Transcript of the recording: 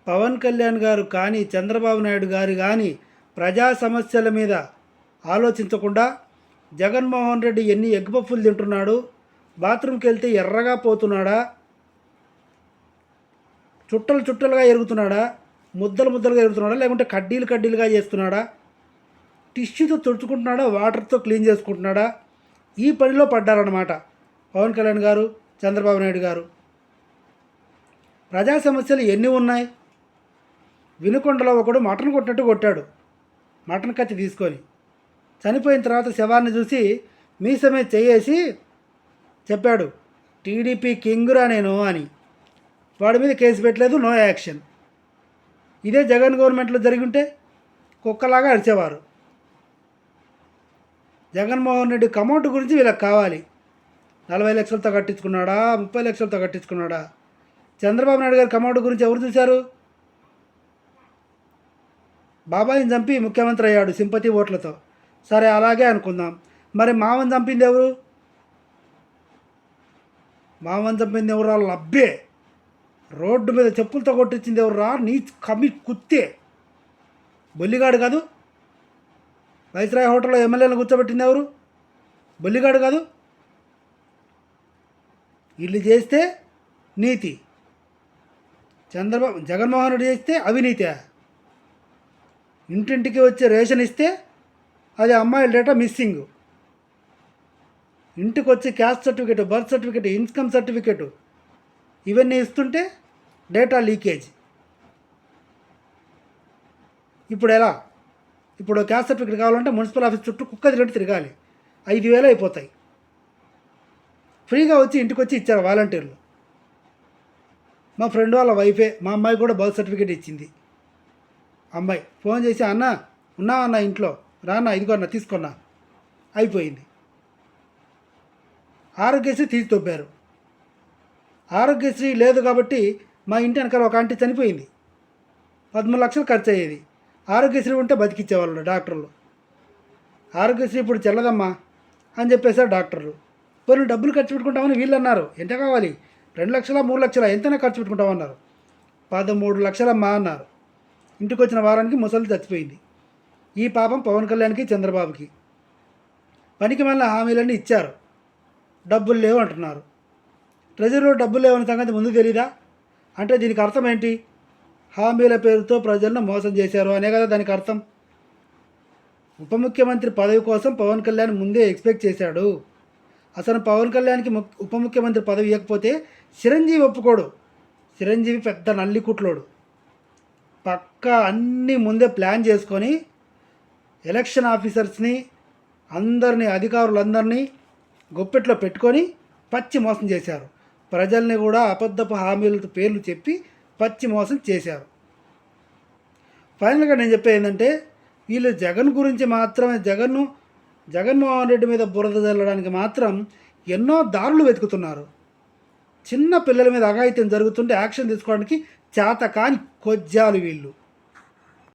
పవన్ కళ్యాణ్ గారు కానీ చంద్రబాబు నాయుడు గారు కానీ ప్రజా సమస్యల మీద ఆలోచించకుండా జగన్మోహన్ రెడ్డి ఎన్ని ఎగ్ పఫ్ఫులు తింటున్నాడు, బాత్రూమ్కి వెళ్తే ఎర్రగా పోతున్నాడా, చుట్టలు చుట్టలుగా ఎరుగుతున్నాడా, ముద్దలు ముద్దలుగా ఎరుగుతున్నాడా, లేకుంటే కడ్డీలు కడ్డీలుగా చేస్తున్నాడా, టిష్యూతో తుడుచుకుంటున్నాడా, వాటర్తో క్లీన్ చేసుకుంటున్నాడా, ఈ పనిలో పడ్డారన్నమాట పవన్ కళ్యాణ్ గారు చంద్రబాబు నాయుడు గారు. ప్రజా సమస్యలు ఎన్ని ఉన్నాయి? వినుకొండలో ఒకడు మటన్ కొట్టినట్టు కొట్టాడు, మటన్ కత్తి తీసుకొని. చనిపోయిన తర్వాత శవాన్ని చూసి మీసమే చేయేసి చెప్పాడు, టీడీపీ కింగురా నేను అని. వాడి మీద కేసు పెట్టలేదు, నో యాక్షన్. ఇదే జగన్ గవర్నమెంట్లో జరిగి ఉంటే కుక్కలాగా అరిచేవారు. జగన్మోహన్ రెడ్డి అమౌంట్ గురించి వీళ్ళకి కావాలి. 40 లక్షలతో కట్టించుకున్నాడా, 30 లక్షలతో కట్టించుకున్నాడా? చంద్రబాబు నాయుడు గారి అమౌంట్ గురించి ఎవరు చూశారు? బాబాయిని చంపి ముఖ్యమంత్రి అయ్యాడు సింపతి ఓట్లతో. సరే అలాగే అనుకుందాం. మరి మామని చంపింది ఎవరు? మామని చంపింది ఎవరు? లబ్బే. రోడ్డు మీద చెప్పులతో కొట్టించింది ఎవరు రా? నీ కమి కుత్తే. బొల్లిగాడు కాదు. వైస్రాయ్ హోటల్లో ఎమ్మెల్యేలను కూర్చోబెట్టింది ఎవరు? బొల్లిగాడు కాదు. వీళ్ళు చేస్తే నీతి, జగన్మోహన్ రెడ్డి చేస్తే అవినీతి. ఇంటింటికి వచ్చే రేషన్ ఇస్తే అది అమ్మాయిల డేటా మిస్సింగ్. ఇంటికి వచ్చి caste certificate, birth certificate, income certificate ఇవన్నీ ఇస్తుంటే డేటా లీకేజ్. ఇప్పుడు ఎలా? ఇప్పుడు క్యాస్ట్ సర్టిఫికేట్ కావాలంటే మున్సిపల్ ఆఫీస్ చుట్టూ కుక్క తిరిగి తిరగాలి. 5,000 అయిపోతాయి. ఫ్రీగా వచ్చి ఇంటికి వచ్చి ఇచ్చారు వాలంటీర్లు. మా ఫ్రెండ్ వాళ్ళ వైఫే, మా అమ్మాయి కూడా బర్త్ సర్టిఫికేట్ ఇచ్చింది. అమ్మాయి ఫోన్ చేసి, అన్న ఉన్నావా అన్న ఇంట్లో, రాన్న ఇదిగో అన్న తీసుకున్నా, అయిపోయింది. ఆరోగ్యశ్రీ తీసి తొబ్బారు. ఆరోగ్యశ్రీ లేదు కాబట్టి మా ఇంటి వెనకాల ఒక ఆంటీ చనిపోయింది. 13 లక్షలు ఖర్చు అయ్యేది. ఆరోగ్యశ్రీ ఉంటే బతికిచ్చేవాళ్ళు డాక్టర్లు. ఆరోగ్యశ్రీ ఇప్పుడు చెల్లదమ్మా అని చెప్పేశారు డాక్టర్లు. పోనీ డబ్బులు ఖర్చు పెట్టుకుంటామని వీళ్ళు అన్నారు. ఎంత కావాలి? 2 లక్షల 3 లక్షల ఎంతైనా ఖర్చు పెట్టుకుంటామన్నారు. 13 లక్షలమ్మా అన్నారు. ఇంటికి వచ్చిన వారానికి ముసలి చచ్చిపోయింది. ఈ పాపం పవన్ కళ్యాణ్కి చంద్రబాబుకి. పనికి మళ్ళీ హామీలన్నీ ఇచ్చారు, డబ్బులు లేవు అంటున్నారు. ట్రెజరీలో డబ్బులు లేవని సంగతి ముందు తెలీదా? అంటే దీనికి అర్థం ఏంటి? హామీల పేరుతో ప్రజలను మోసం చేశారు అనే కదా దానికి అర్థం. ఉప ముఖ్యమంత్రి పదవి కోసం పవన్ కళ్యాణ్ ముందే ఎక్స్పెక్ట్ చేశాడు. అసలు పవన్ కళ్యాణ్కి ఉప ముఖ్యమంత్రి పదవి ఇవ్వకపోతే చిరంజీవి ఒప్పుకోడు. చిరంజీవి పెద్ద నల్లికుట్లోడు. పక్కా అన్నీ ముందే ప్లాన్ చేసుకొని ఎలక్షన్ ఆఫీసర్స్ని అందరినీ, అధికారులందరినీ గుప్పెట్లో పెట్టుకొని పచ్చి మోసం చేశారు. ప్రజల్ని కూడా అబద్ధపు హామీలతో పేర్లు చెప్పి పచ్చి మోసం చేశారు. ఫైనల్గా నేను చెప్పేది ఏంటంటే, వీళ్ళు జగన్ గురించి మాత్రమే, జగన్మోహన్ రెడ్డి మీద బురద చల్లడానికి మాత్రం ఎన్నో దారులు వెతుకుతున్నారు. చిన్న పిల్లల మీద అఘాయిత్యం జరుగుతుంటే యాక్షన్ తీసుకోవడానికి చేత కాని కొజ్జాలు వీళ్ళు.